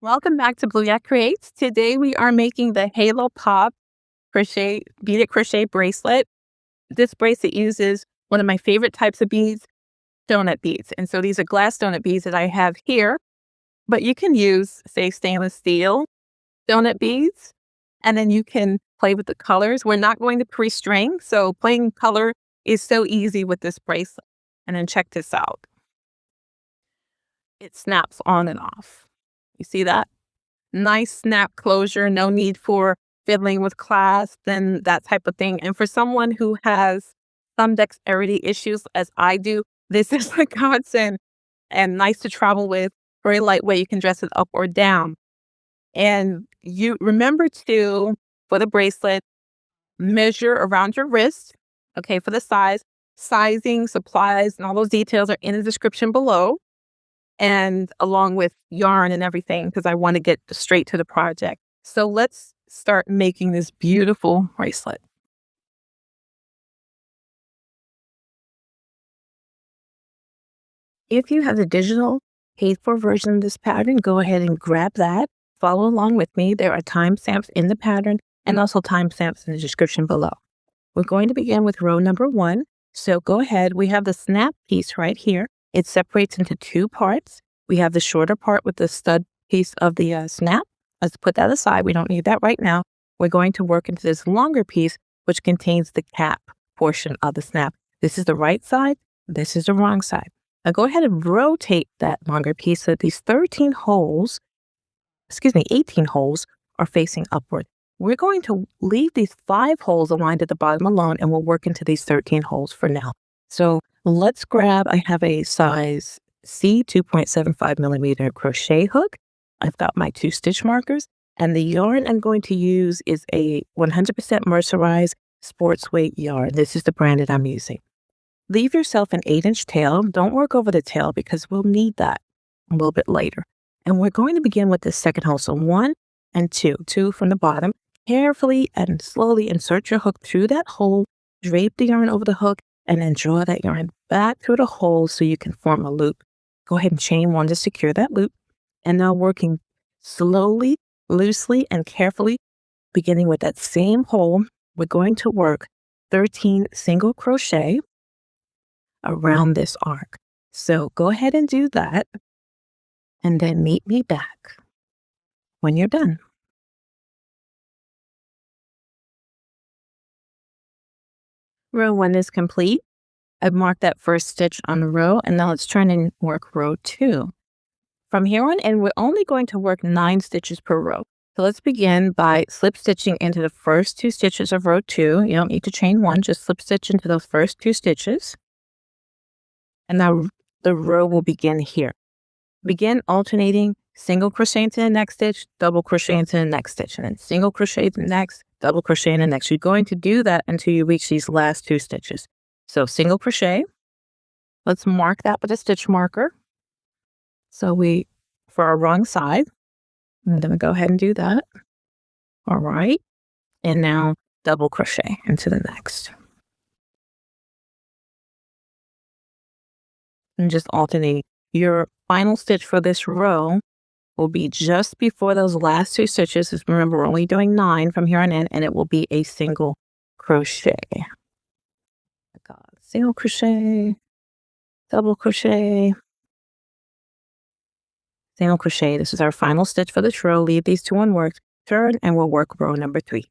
Welcome back to Blue Yak Creates. Today we are making the Halo Pop beaded crochet bracelet. This bracelet uses one of my favorite types of beads, donut beads. And so these are glass donut beads that I have here, but you can use, say, stainless steel donut beads, and then you can play with the colors. We're not going to pre-string, so playing color is so easy with this bracelet. And then check this out. It snaps on and off. You see that? Nice snap closure, no need for fiddling with clasp and that type of thing. And for someone who has some dexterity issues, as I do, this is a godsend and nice to travel with. Very lightweight. You can dress it up or down. And you remember to, for the bracelet, measure around your wrist. Okay, for the size, sizing, supplies, and all those details are in the description below. And along with yarn and everything, because I want to get straight to the project. So let's start making this beautiful bracelet. If you have the digital paid-for version of this pattern, go ahead and grab that. Follow along with me. There are timestamps in the pattern and also timestamps in the description below. We're going to begin with row number 1. So go ahead. We have the snap piece right here. It separates into 2 parts. We have the shorter part with the stud piece of the snap. Let's put that aside. We don't need that right now. We're going to work into this longer piece, which contains the cap portion of the snap. This is the right side. This is the wrong side. Now go ahead and rotate that longer piece so that these 18 holes are facing upward. We're going to leave these 5 holes aligned at the bottom alone, and we'll work into these 13 holes for now. So let's grab, I have a size C 2.75 millimeter crochet hook. I've got my 2 stitch markers, and the yarn I'm going to use is a 100% mercerized sports weight yarn. This is the brand that I'm using. Leave yourself an 8-inch tail. Don't work over the tail because we'll need that a little bit later. And we're going to begin with the second hole. So 1 and 2 from the bottom. Carefully and slowly insert your hook through that hole, drape the yarn over the hook, and then draw that yarn back through the hole so you can form a loop. Go ahead and chain 1 to secure that loop. And now working slowly, loosely, and carefully, beginning with that same hole, we're going to work 13 single crochet around this arc. So go ahead and do that, and then meet me back when you're done. Row 1 is complete. I've marked that first stitch on the row, and now let's turn and work row 2. From here on in, we're only going to work 9 stitches per row. So let's begin by slip stitching into the first 2 stitches of row 2. You don't need to chain 1, just slip stitch into those first 2 stitches. And now the row will begin here. Begin alternating single crochet into the next stitch, double crochet into the next stitch, and then single crochet into the next, double crochet in the next. You're going to do that until you reach these last 2 stitches. So single crochet, let's mark that with a stitch marker. So for our wrong side, I'm going to go ahead and do that. All right. And now double crochet into the next. And just alternating. Your final stitch for this row will be just before those last 2 stitches. Remember, we're only doing 9 from here on in, and it will be a single crochet. Single crochet, double crochet, single crochet. This is our final stitch for this row. Leave these 2 unworked. Turn, and we'll work row number 3.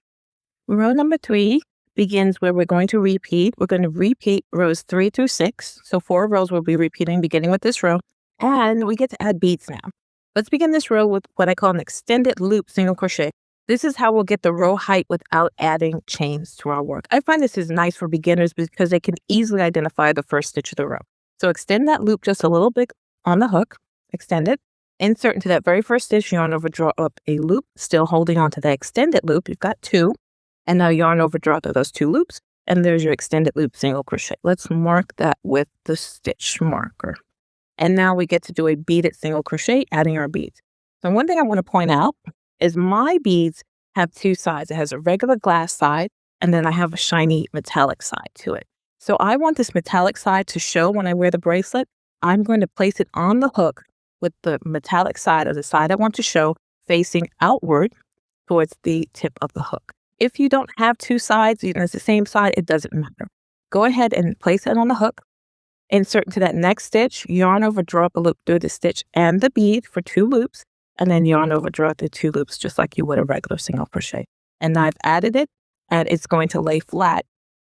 Row number 3 begins where we're going to repeat. We're going to repeat rows 3 through 6. So 4 rows we'll be repeating beginning with this row. And we get to add beads now. Let's begin this row with what I call an extended loop single crochet. This is how we'll get the row height without adding chains to our work. I find this is nice for beginners because they can easily identify the first stitch of the row. So extend that loop just a little bit on the hook. Extend it. Insert into that very first stitch, yarn over, draw up a loop, still holding on to that extended loop. You've got 2. And now yarn over, draw through those 2 loops. And there's your extended loop single crochet. Let's mark that with the stitch marker. And now we get to do a beaded single crochet, adding our beads. So one thing I want to point out is my beads have 2 sides. It has a regular glass side, and then I have a shiny metallic side to it. So I want this metallic side to show when I wear the bracelet. I'm going to place it on the hook with the metallic side, or the side I want to show, facing outward towards the tip of the hook. If you don't have two sides, even if it's the same side, it doesn't matter. Go ahead and place it on the hook, insert into that next stitch, yarn over, draw up a loop through the stitch and the bead for 2 loops, and then yarn over, draw the 2 loops just like you would a regular single crochet. And now I've added it, and it's going to lay flat.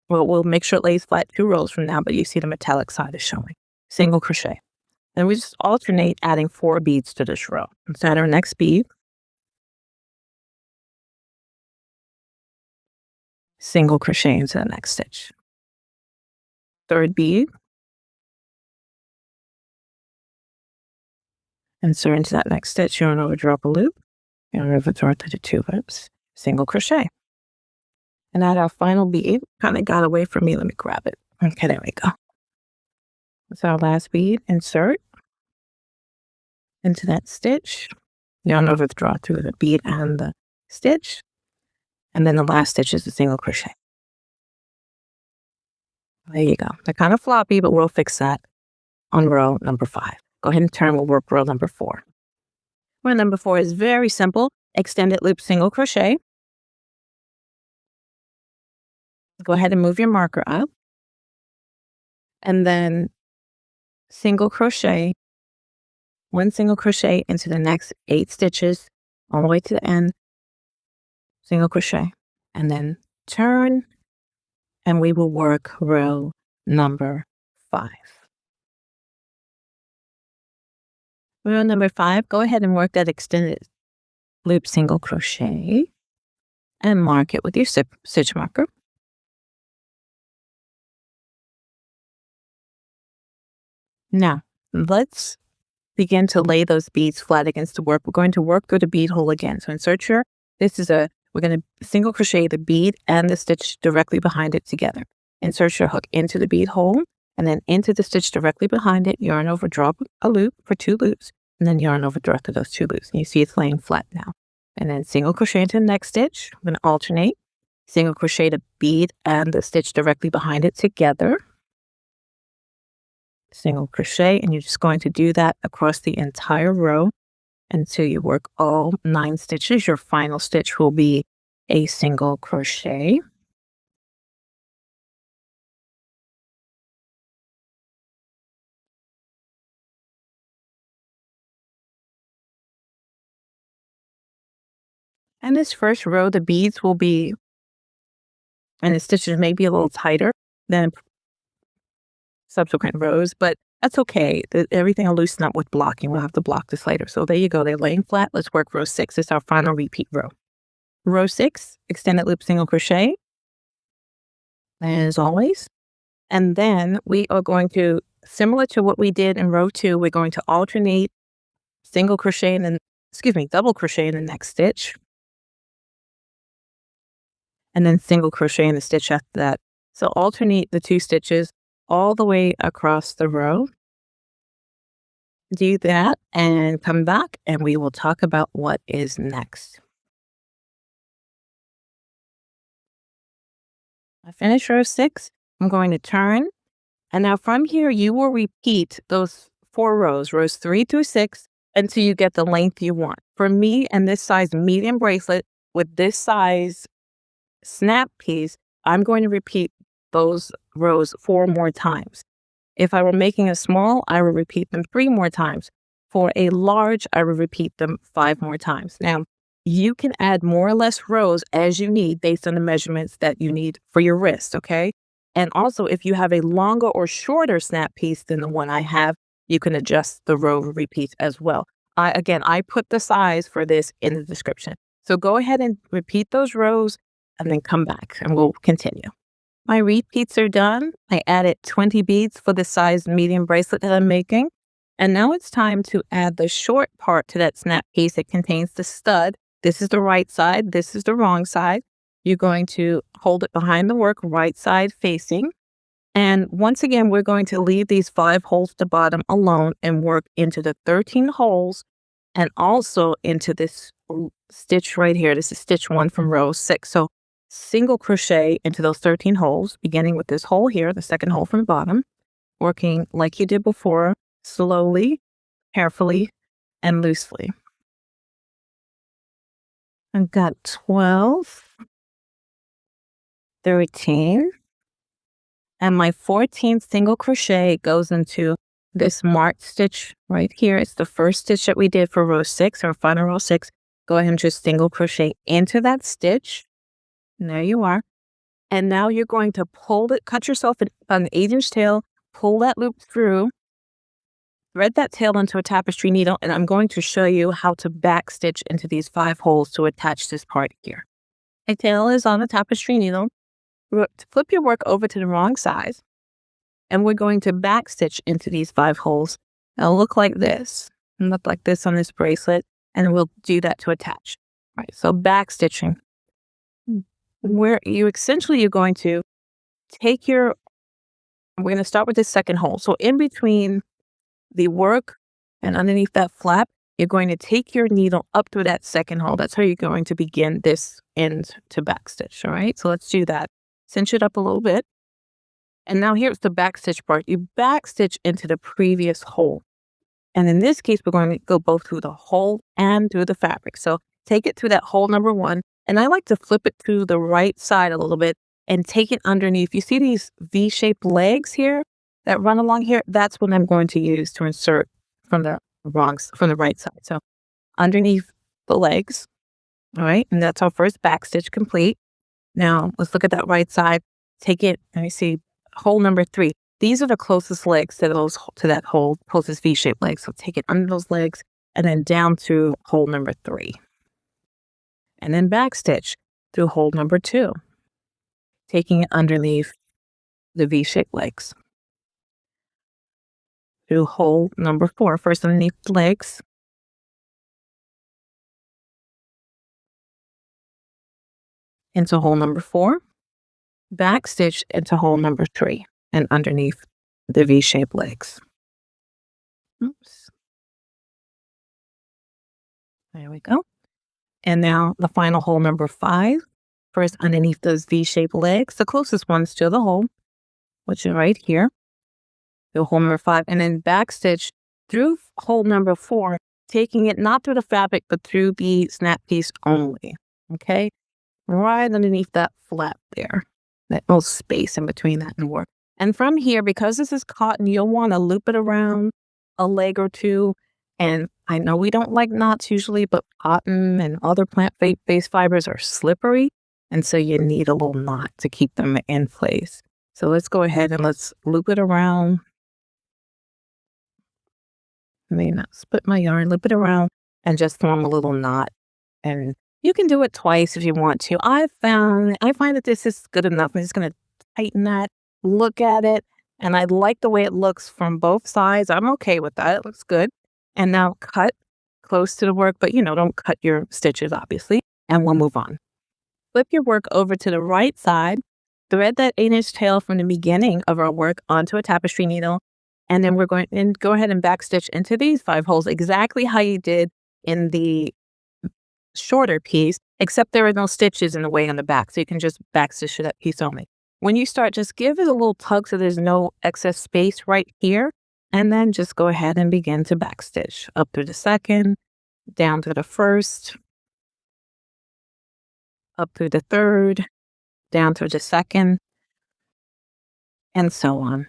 Well, we'll make sure it lays flat 2 rows from now, but you see the metallic side is showing. Single crochet. And we just alternate adding 4 beads to this row. Let's add our next bead. Single crochet into the next stitch. 3rd bead. Insert into that next stitch, yarn over, draw up a loop, yarn over, draw to the 2 loops, single crochet. And add our final bead. Kind of got away from me. Let me grab it. Okay, there we go. That's our last bead. Insert into that stitch, yarn over, draw through the bead and the stitch, and then the last stitch is a single crochet. There you go. They're kind of floppy, but we'll fix that on row number 5. Go ahead and turn. We'll work row number 4. Row number 4 is very simple. Extended loop, single crochet. Go ahead and move your marker up. And then single crochet, 1 single crochet into the next 8 stitches, all the way to the end, single crochet, and then turn, and we will work row number 5. Row number 5, go ahead and work that extended loop, single crochet, and mark it with your stitch marker. Now, let's begin to lay those beads flat against the work. We're going to work through the bead hole again. So insert your, we're going to single crochet the bead and the stitch directly behind it together. Insert your hook into the bead hole, and then into the stitch directly behind it, yarn over, draw a loop for 2 loops, and then yarn over, draw through those 2 loops. And you see it's laying flat now. And then single crochet into the next stitch. I'm going to alternate. Single crochet the bead and the stitch directly behind it together. Single crochet, and you're just going to do that across the entire row until you work all 9 stitches. Your final stitch will be a single crochet. And this first row, the beads will be, and the stitches may be a little tighter than subsequent rows, but that's okay. Everything will loosen up with blocking. We'll have to block this later. So there you go. They're laying flat. Let's work row 6. It's our final repeat row. Row 6, extended loop, single crochet, as always. And then we are going to, similar to what we did in row 2, we're going to alternate double crochet in the next stitch. And then single crochet in the stitch after that. So alternate the 2 stitches all the way across the row. Do that and come back, and we will talk about what is next. I finished row 6. I'm going to turn, and now from here you will repeat those 4 rows 3 through 6, until you get the length you want. For me and this size medium bracelet with this size snap piece, I'm going to repeat those rows 4 more times. If I were making a small, I would repeat them 3 more times. For a large, I would repeat them 5 more times. Now, you can add more or less rows as you need based on the measurements that you need for your wrist, okay? And also, if you have a longer or shorter snap piece than the one I have, you can adjust the row repeats as well. I put the size for this in the description. So go ahead and repeat those rows and then come back and we'll continue. My repeats are done. I added 20 beads for the size medium bracelet that I'm making. And now it's time to add the short part to that snap piece. It contains the stud. This is the right side. This is the wrong side. You're going to hold it behind the work, right side facing. And once again, we're going to leave these 5 holes at the bottom alone and work into the 13 holes and also into this stitch right here. This is stitch 1 from row 6. So single crochet into those 13 holes, beginning with this hole here, the second hole from the bottom, working like you did before, slowly carefully and loosely. I've got 12, 13, and my 14th single crochet goes into this marked stitch right here. It's the first stitch that we did for row 6, or final row 6. Go ahead and just single crochet into that stitch. And there you are. And now you're going to pull it, cut yourself an 8-inch tail, pull that loop through, thread that tail into a tapestry needle, and I'm going to show you how to backstitch into these 5 holes to attach this part here. My tail is on the tapestry needle. Flip your work over to the wrong side, and we're going to backstitch into these 5 holes. It'll look like this, and look like this on this bracelet, and we'll do that to attach. All right, so backstitching. Where you're going to take we're going to start with this second hole. So in between the work and underneath that flap, you're going to take your needle up through that second hole. That's how you're going to begin this end to backstitch. All right, so let's do that. Cinch it up a little bit. And now here's the backstitch part. You backstitch into the previous hole. And in this case, we're going to go both through the hole and through the fabric. So take it through that hole number 1. And I like to flip it to the right side a little bit and take it underneath. You see these V-shaped legs here that run along here? That's what I'm going to use to insert from the right side. So underneath the legs, all right? And that's our first backstitch complete. Now let's look at that right side. Take it, let me see, hole number 3. These are the closest legs to that hole, closest V-shaped legs. So take it under those legs and then down to hole number 3. And then backstitch through hole number 2, taking it underneath the V-shaped legs. Through hole number 4, first underneath the legs. Into hole number 4, backstitch into hole number 3 and underneath the V-shaped legs. Oops. There we go. And now the final hole number 5, first underneath those V-shaped legs, the closest ones to the hole, which is right here, through hole number 5, and then backstitch through hole number 4, taking it not through the fabric, but through the snap piece only, okay? Right underneath that flap there, that little space in between that and work. And from here, because this is cotton, you'll want to loop it around a leg or 2. And I know we don't like knots usually, but cotton and other plant-based fibers are slippery. And so you need a little knot to keep them in place. So let's go ahead and let's loop it around. I may not split my yarn, loop it around and just form a little knot. And you can do it twice if you want to. I find that this is good enough. I'm just going to tighten that, look at it. And I like the way it looks from both sides. I'm okay with that. It looks good. And now cut close to the work, but don't cut your stitches, obviously, and we'll move on. Flip your work over to the right side, thread that 8-inch tail from the beginning of our work onto a tapestry needle, and then we're going to go ahead and backstitch into these 5 holes exactly how you did in the shorter piece, except there are no stitches in the way on the back, so you can just backstitch to that piece only. When you start, just give it a little tug so there's no excess space right here. And then just go ahead and begin to backstitch up through the second, down to the first, up through the third, down to the second, and so on.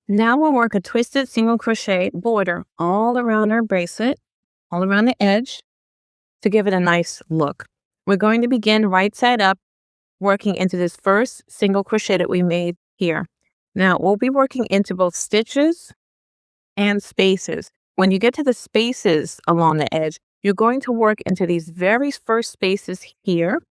Now we'll work a twisted single crochet border all around our bracelet, all around the edge, to give it a nice look. We're going to begin right side up, working into this first single crochet that we made here. Now we'll be working into both stitches and spaces. When you get to the spaces along the edge, you're going to work into these very first spaces here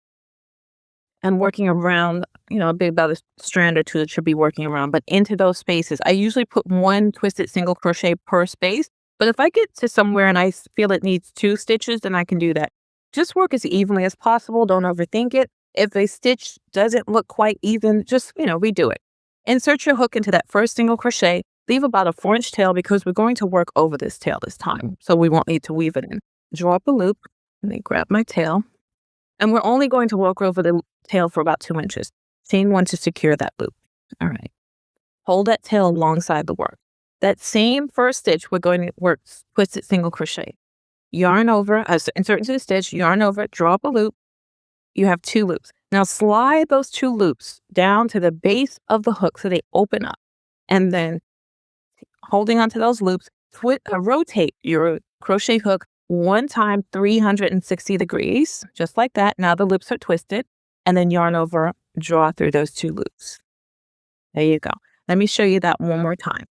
and working around, about a strand or 2 that should be working around, but into those spaces. I usually put 1 twisted single crochet per space, but if I get to somewhere and I feel it needs 2 stitches, then I can do that. Just work as evenly as possible. Don't overthink it. If a stitch doesn't look quite even, just, redo it. Insert your hook into that first single crochet. Leave about a 4-inch tail because we're going to work over this tail this time, so we won't need to weave it in. Draw up a loop. Let me grab my tail. And we're only going to work over the tail for about 2 inches. Chain 1 to secure that loop. All right. Hold that tail alongside the work. That same first stitch, we're going to work twisted single crochet. Yarn over, insert into the stitch, yarn over, draw up a loop. You have 2 loops. Now slide those 2 loops down to the base of the hook so they open up. And then holding onto those loops, rotate your crochet hook 1 time 360 degrees, just like that. Now the loops are twisted, and then yarn over, draw through those 2 loops. There you go. Let me show you that one more time.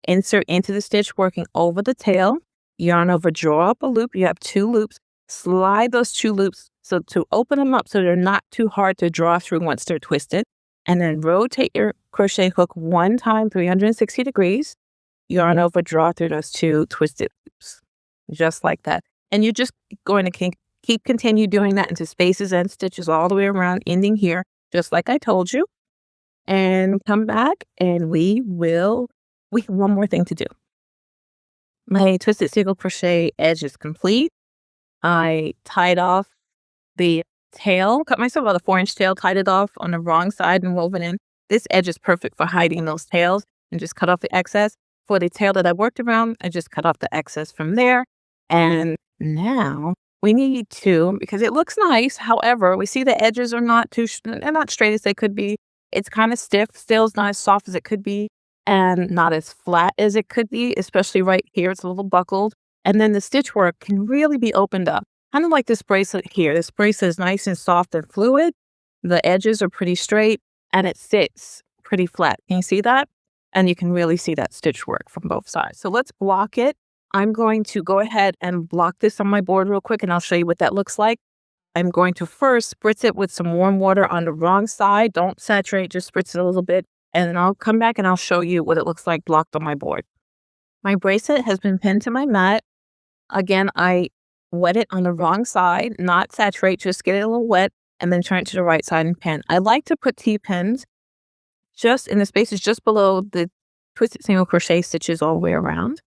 Insert into the stitch, working over the tail, yarn over, draw up a loop. You have 2 loops. Slide those 2 loops so to open them up so they're not too hard to draw through once they're twisted. And then rotate your crochet hook 1 time 360 degrees. Yarn over, draw through those 2 twisted loops, just like that. And you're just going to continue doing that into spaces and stitches all the way around, ending here, just like I told you. And come back and we have one more thing to do. My twisted single crochet edge is complete. I tied off the tail, cut myself out a 4-inch tail, tied it off on the wrong side and woven in. This edge is perfect for hiding those tails, and just cut off the excess. For the tail that I worked around, I just cut off the excess from there. And now we need to, because it looks nice. However, we see the edges are they're not straight as they could be. It's kind of stiff, still is not as soft as it could be, and not as flat as it could be, especially right here. It's a little buckled. And then the stitch work can really be opened up. Kind of like this bracelet here. This bracelet is nice and soft and fluid. The edges are pretty straight, and it sits pretty flat. Can you see that? And you can really see that stitch work from both sides. So let's block it. I'm going to go ahead and block this on my board real quick, and I'll show you what that looks like. I'm going to first spritz it with some warm water on the wrong side. Don't saturate, just spritz it a little bit. And then I'll come back and I'll show you what it looks like blocked on my board. My bracelet has been pinned to my mat. Again, I wet it on the wrong side, not saturate, just get it a little wet, and then turn it to the right side and pin. I like to put T-pins just in the spaces just below the twisted single crochet stitches all the way around.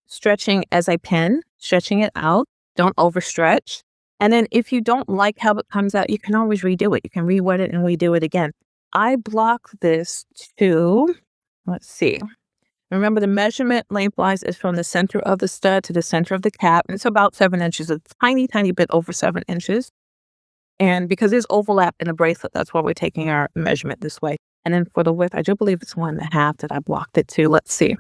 Stretching as I pin, stretching it out. Don't overstretch. And then if you don't like how it comes out, you can always redo it. You can re-wet it and redo it again. I block this to, let's see. Remember, the measurement lengthwise is from the center of the stud to the center of the cap. It's about 7 inches, a tiny, tiny bit over 7 inches. And because there's overlap in the bracelet, that's why we're taking our measurement this way. And then for the width, I do believe it's 1.5 that I blocked it to. Let's see.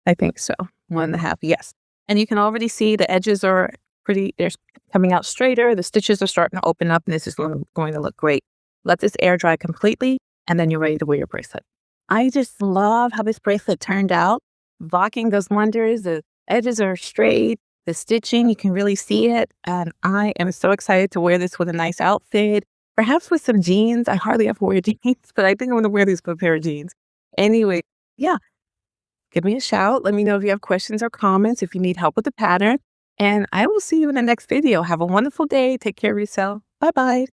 I think so. 1.5, yes. And you can already see the edges are they're coming out straighter. The stitches are starting to open up, and this is going to look great. Let this air dry completely, and then you're ready to wear your bracelet. I just love how this bracelet turned out. Blocking those wonders. The edges are straight. The stitching, you can really see it. And I am so excited to wear this with a nice outfit. Perhaps with some jeans. I hardly ever wear jeans, but I think I'm going to wear these with a pair of jeans. Anyway, yeah. Give me a shout. Let me know if you have questions or comments, if you need help with the pattern. And I will see you in the next video. Have a wonderful day. Take care of yourself. Bye-bye.